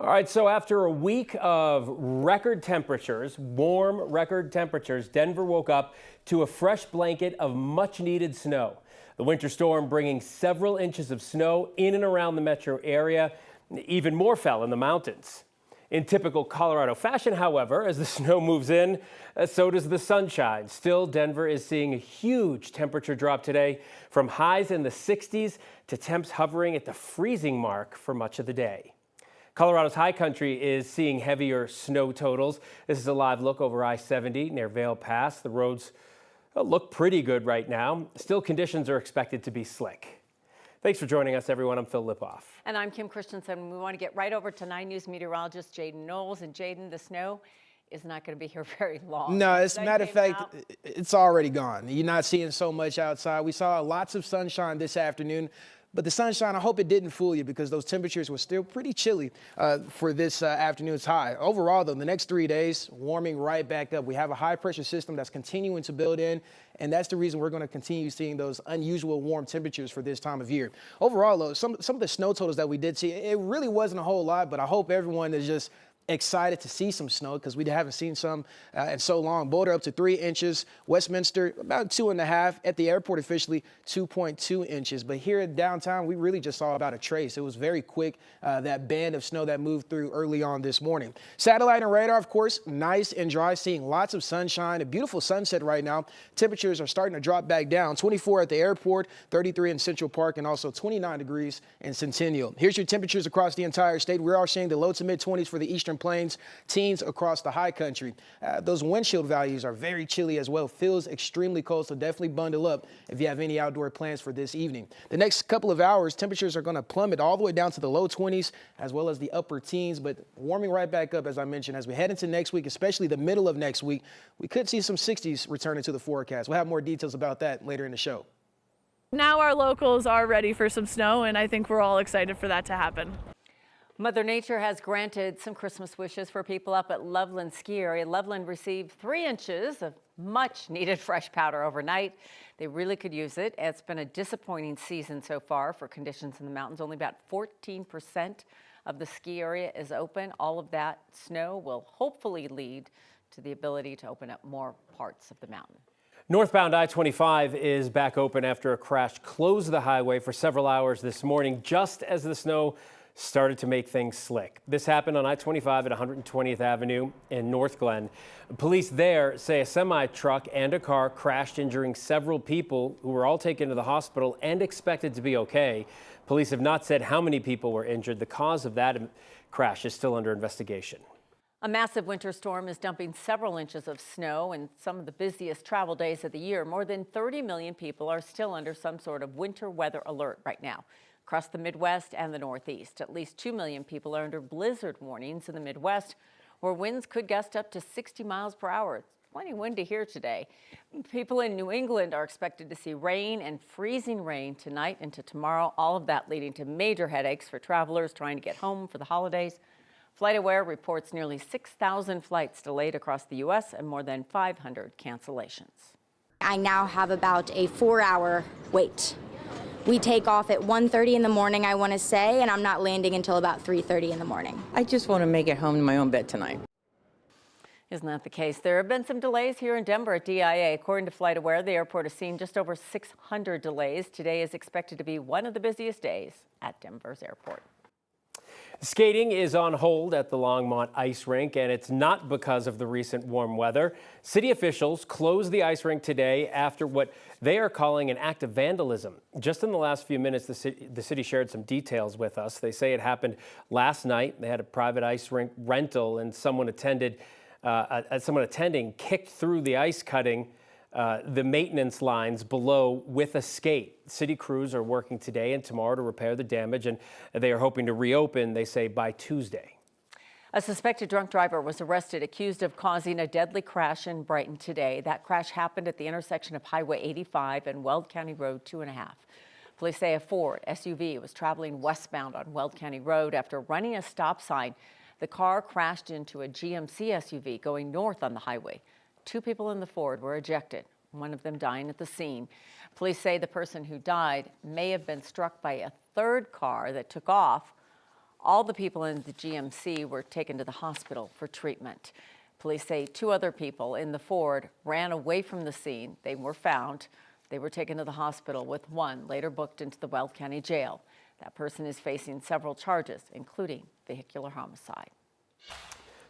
All right, so after a week of record temperatures, warm record temperatures, Denver woke up to a fresh blanket of much needed snow. The winter storm bringing several inches of snow in and around the metro area. Even more fell in the mountains. In typical Colorado fashion, however, as the snow moves in, so does the sunshine. Still, Denver is seeing a huge temperature drop today, from highs in the 60s to temps hovering at the freezing mark for much of the day. Colorado's high country is seeing heavier snow totals. This is a live look over I-70 near Vail Pass. The roads look pretty good right now. Still, conditions are expected to be slick. Thanks for joining us, everyone. I'm Phil Lipoff. And I'm Kim Christensen. We want to get right over to 9 News meteorologist Jaden Knowles. And Jaden, the snow is not going to be here very long. No, as a matter of fact, it's already gone. You're not seeing so much outside. We saw lots of sunshine this afternoon. But the sunshine, I hope it didn't fool you, because those temperatures were still pretty chilly for this afternoon's high. Overall, though, the next 3 days, warming right back up. We have a high-pressure system that's continuing to build in, and that's the reason we're going to continue seeing those unusual warm temperatures for this time of year. Overall, though, some of the snow totals that we did see, it really wasn't a whole lot, but I hope everyone is just excited to see some snow, because we haven't seen some in so long. Boulder up to 3 inches. Westminster about 2.5. At the airport officially 2.2 inches. But here at downtown, we really just saw about a trace. It was very quick, that band of snow that moved through early on this morning. Satellite and radar, of course, nice and dry, seeing lots of sunshine, a beautiful sunset right now. Temperatures are starting to drop back down. 24 at the airport, 33 in Central Park, and also 29 degrees in Centennial. Here's your temperatures across the entire state. We are seeing the low to mid 20s for the eastern plains, teens across the high country. Those windshield values are very chilly as well. Feels extremely cold, so definitely bundle up if you have any outdoor plans for this evening. The next couple of hours, temperatures are going to plummet all the way down to the low 20s as well as the upper teens, but warming right back up, as I mentioned, as we head into next week, especially the middle of next week. We could see some 60s returning to the forecast. We'll have more details about that later in the show. Now our locals are ready for some snow, and I think we're all excited for that to happen. Mother Nature has granted some Christmas wishes for people up at Loveland Ski Area. Loveland received 3 inches of much needed fresh powder overnight. They really could use it. It's been a disappointing season so far for conditions in the mountains. Only about 14% of the ski area is open. All of that snow will hopefully lead to the ability to open up more parts of the mountain. Northbound I-25 is back open after a crash closed the highway for several hours this morning, just as the snow started to make things slick. This happened on I-25 at 120th Avenue in North Glen. Police there say a semi-truck and a car crashed, injuring several people who were all taken to the hospital and expected to be okay. Police have not said how many people were injured. The cause of that crash is still under investigation. A massive winter storm is dumping several inches of snow in some of the busiest travel days of the year. More than 30 million people are still under some sort of winter weather alert right now. Across the Midwest and the Northeast, at least 2 million people are under blizzard warnings in the Midwest, where winds could gust up to 60 miles per hour. It's plenty windy here today. People in New England are expected to see rain and freezing rain tonight into tomorrow, all of that leading to major headaches for travelers trying to get home for the holidays. FlightAware reports nearly 6,000 flights delayed across the U.S. and more than 500 cancellations. I now have about a 4-hour wait. We take off at 1:30 in the morning, I want to say, and I'm not landing until about 3:30 in the morning. I just want to make it home to my own bed tonight. Isn't that the case? There have been some delays here in Denver at DIA. According to FlightAware, the airport has seen just over 600 delays. Today is expected to be one of the busiest days at Denver's airport. Skating is on hold at the Longmont ice rink, and it's not because of the recent warm weather. City officials closed the ice rink today after what they are calling an act of vandalism. Just in the last few minutes, the city shared some details with us. They say it happened last night. They had a private ice rink rental, and someone attending kicked through the ice cutting, the maintenance lines below with a skate. City crews are working today and tomorrow to repair the damage, and they are hoping to reopen, they say, by Tuesday. A suspected drunk driver was arrested, accused of causing a deadly crash in Brighton today. That crash happened at the intersection of Highway 85 and Weld County Road 2.5. Police say a Ford SUV was traveling westbound on Weld County Road. After running a stop sign, the car crashed into a GMC SUV going north on the highway. 2 people in the Ford were ejected, one of them dying at the scene. Police say the person who died may have been struck by a third car that took off All the people in the GMC were taken to the hospital for treatment. Police say 2 other people in the Ford ran away from the scene. They were found. They were taken to the hospital, with one later booked into the Weld County Jail. That person is facing several charges, including vehicular homicide.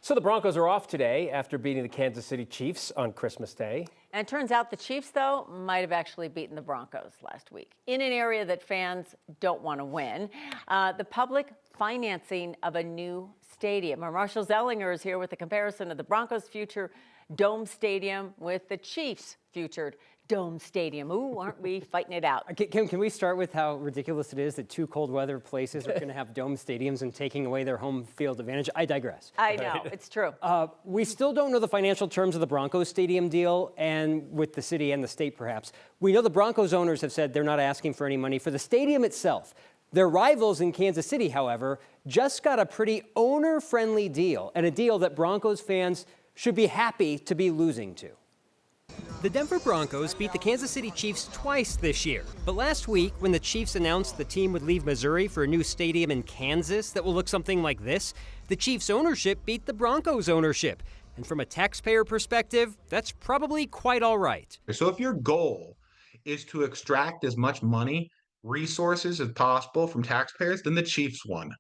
So the Broncos are off today after beating the Kansas City Chiefs on Christmas Day. And it turns out the Chiefs, though, might have actually beaten the Broncos last week in an area that fans don't want to win. The public financing of a new stadium. Our Marshall Zellinger is here with a comparison of the Broncos' future dome stadium with the Chiefs' future dome stadium. Ooh, aren't we fighting it out? Can we start with how ridiculous it is that 2 cold weather places are going to have dome stadiums and taking away their home field advantage? I digress. I know, it's true. We still don't know the financial terms of the Broncos stadium deal, and with the city and the state perhaps. We know the Broncos owners have said they're not asking for any money for the stadium itself. Their rivals in Kansas City, however, just got a pretty owner-friendly deal, and a deal that Broncos fans should be happy to be losing to. The Denver Broncos beat the Kansas City Chiefs twice this year. But last week, when the Chiefs announced the team would leave Missouri for a new stadium in Kansas that will look something like this, the Chiefs' ownership beat the Broncos' ownership. And from a taxpayer perspective, that's probably quite all right. So if your goal is to extract as much money, resources as possible from taxpayers, then the Chiefs won.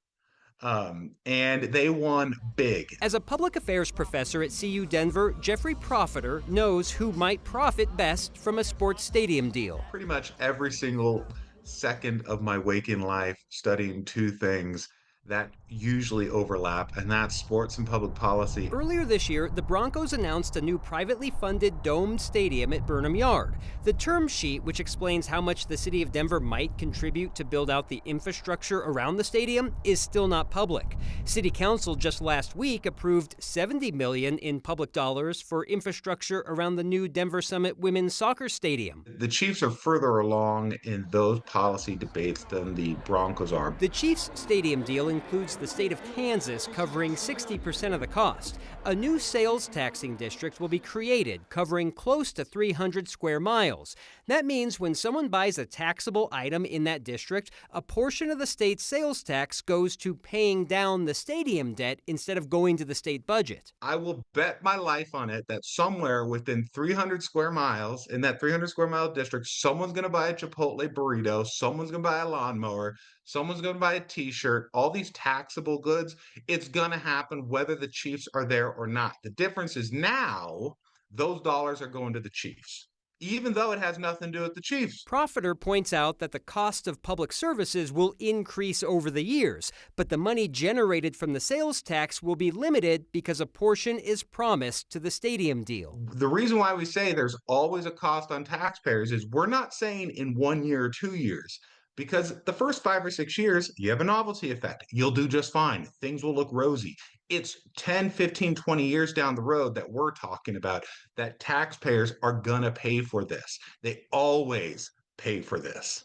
And they won big. As a public affairs professor at CU Denver, Jeffrey Profiter knows who might profit best from a sports stadium deal. Pretty much every single second of my waking life studying 2 things that usually overlap, and that's sports and public policy. Earlier this year, the Broncos announced a new privately funded domed stadium at Burnham Yard. The term sheet, which explains how much the city of Denver might contribute to build out the infrastructure around the stadium, is still not public. City Council just last week approved $70 million in public dollars for infrastructure around the new Denver Summit women's soccer stadium. The Chiefs are further along in those policy debates than the Broncos are. The Chiefs' stadium deal includes the state of Kansas covering 60% of the cost. A new sales taxing district will be created, covering close to 300 square miles. That means when someone buys a taxable item in that district, a portion of the state's sales tax goes to paying down the stadium debt instead of going to the state budget. I will bet my life on it that somewhere within 300 square miles, in that 300 square mile district, someone's going to buy a Chipotle burrito, someone's going to buy a lawnmower, someone's going to buy a t-shirt, all these taxable goods. It's going to happen whether the Chiefs are there or not. The difference is now those dollars are going to the Chiefs, even though it has nothing to do with the Chiefs. Profiter points out that the cost of public services will increase over the years, but the money generated from the sales tax will be limited because a portion is promised to the stadium deal. The reason why we say there's always a cost on taxpayers is we're not saying in 1 year or 2 years. Because the first 5 or 6 years, you have a novelty effect. You'll do just fine. Things will look rosy. It's 10, 15, 20 years down the road that we're talking about that taxpayers are going to pay for this. They always pay for this.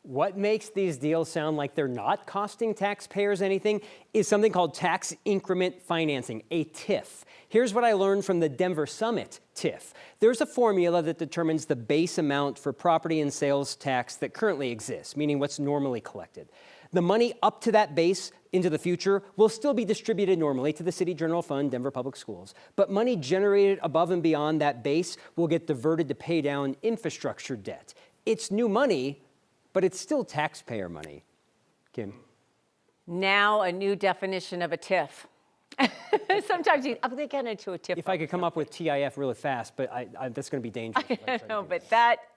What makes these deals sound like they're not costing taxpayers anything is something called tax increment financing, a TIF. Here's what I learned from the Denver Summit TIF. There's a formula that determines the base amount for property and sales tax that currently exists, meaning what's normally collected. The money up to that base into the future will still be distributed normally to the City General Fund, Denver Public Schools, but money generated above and beyond that base will get diverted to pay down infrastructure debt. It's new money, but it's still taxpayer money. Kim? Now a new definition of a TIF. Sometimes they get into a TIF. If I could come up with TIF really fast, but that's going to be dangerous. I know, but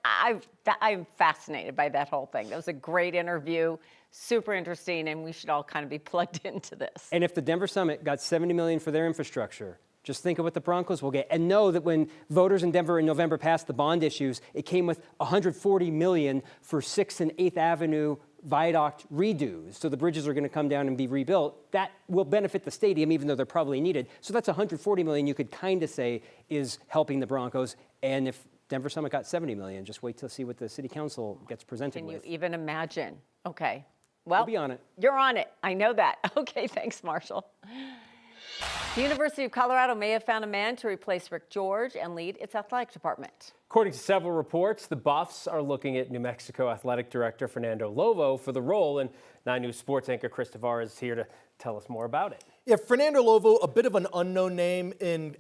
I'm fascinated by that whole thing. That was a great interview, super interesting, and we should all kind of be plugged into this. And if the Denver Summit got $70 million for their infrastructure, just think of what the Broncos will get. And know that when voters in Denver in November passed the bond issues, it came with $140 million for 6th and 8th Avenue viaduct redos. So the bridges are going to come down and be rebuilt. That will benefit the stadium, even though they're probably needed. So that's $140 million you could kind of say is helping the Broncos. And if Denver Summit got $70 million, just wait to see what the city council gets presented with. Can you even imagine? Okay. Well, we'll be on it. You're on it. I know that. Okay, thanks, Marshall. The University of Colorado may have found a man to replace Rick George and lead its athletic department. According to several reports, the Buffs are looking at New Mexico Athletic Director Fernando Lobo for the role, and 9 News sports anchor Chris Tavares is here to tell us more about it. Yeah, Fernando Lobo, a bit of an unknown name in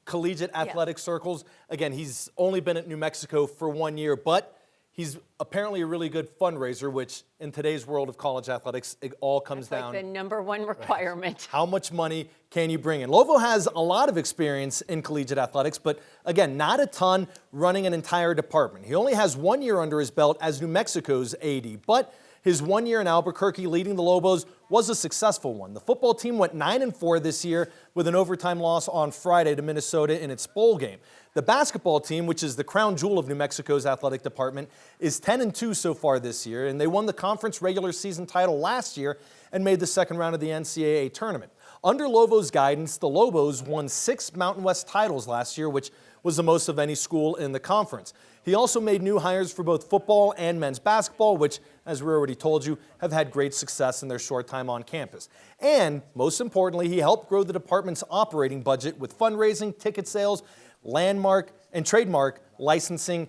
collegiate athletic circles. Again, he's only been at New Mexico for 1 year, but he's apparently a really good fundraiser, which in today's world of college athletics, it all comes down. Like the #1 requirement. How much money can you bring in? Lobo has a lot of experience in collegiate athletics, but again, not a ton running an entire department. He only has 1 year under his belt as New Mexico's AD, but his 1 year in Albuquerque leading the Lobos was a successful one. The football team went 9-4 this year with an overtime loss on Friday to Minnesota in its bowl game. The basketball team, which is the crown jewel of New Mexico's athletic department, is 10-2 so far this year, and they won the conference regular season title last year and made the second round of the NCAA tournament. Under Lobo's guidance, the Lobos won 6 Mountain West titles last year, which was the most of any school in the conference. He also made new hires for both football and men's basketball, which, as we already told you, have had great success in their short time on campus. And, most importantly, he helped grow the department's operating budget with fundraising, ticket sales, landmark and trademark licensing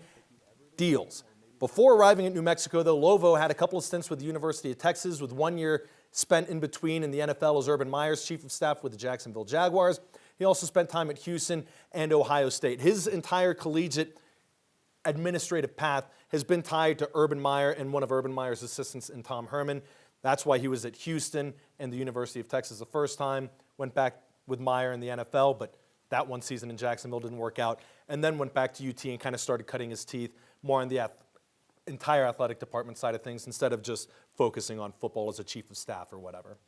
deals. Before arriving at New Mexico, though, Lobo had a couple of stints with the University of Texas, with 1 year spent in between in the NFL as Urban Meyer's chief of staff with the Jacksonville Jaguars. He also spent time at Houston and Ohio State. His entire collegiate administrative path has been tied to Urban Meyer and one of Urban Meyer's assistants in Tom Herman. That's why he was at Houston and the University of Texas the first time, went back with Meyer in the NFL, but that one season in Jacksonville didn't work out, and then went back to UT and kind of started cutting his teeth more on the entire athletic department side of things instead of just focusing on football as a chief of staff or whatever.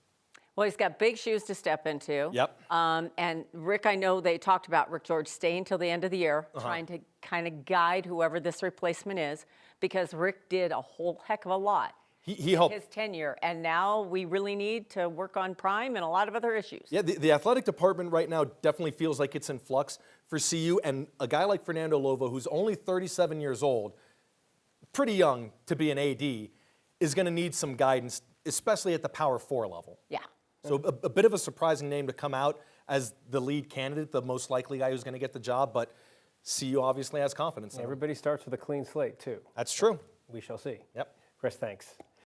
Well, he's got big shoes to step into. Yep. And Rick, I know they talked about Rick George staying till the end of the year, trying to kind of guide whoever this replacement is, because Rick did a whole heck of a lot. He helped his tenure, and now we really need to work on Prime and a lot of other issues. Yeah, the athletic department right now definitely feels like it's in flux for CU, and a guy like Fernando Lobo, who's only 37 years old, pretty young to be an AD, is going to need some guidance, especially at the Power 4 level. Yeah. So a bit of a surprising name to come out as the lead candidate, the most likely guy who's going to get the job, but CU obviously has confidence in him. Everybody starts with a clean slate, too. That's true. We shall see. Yep. Chris, thanks.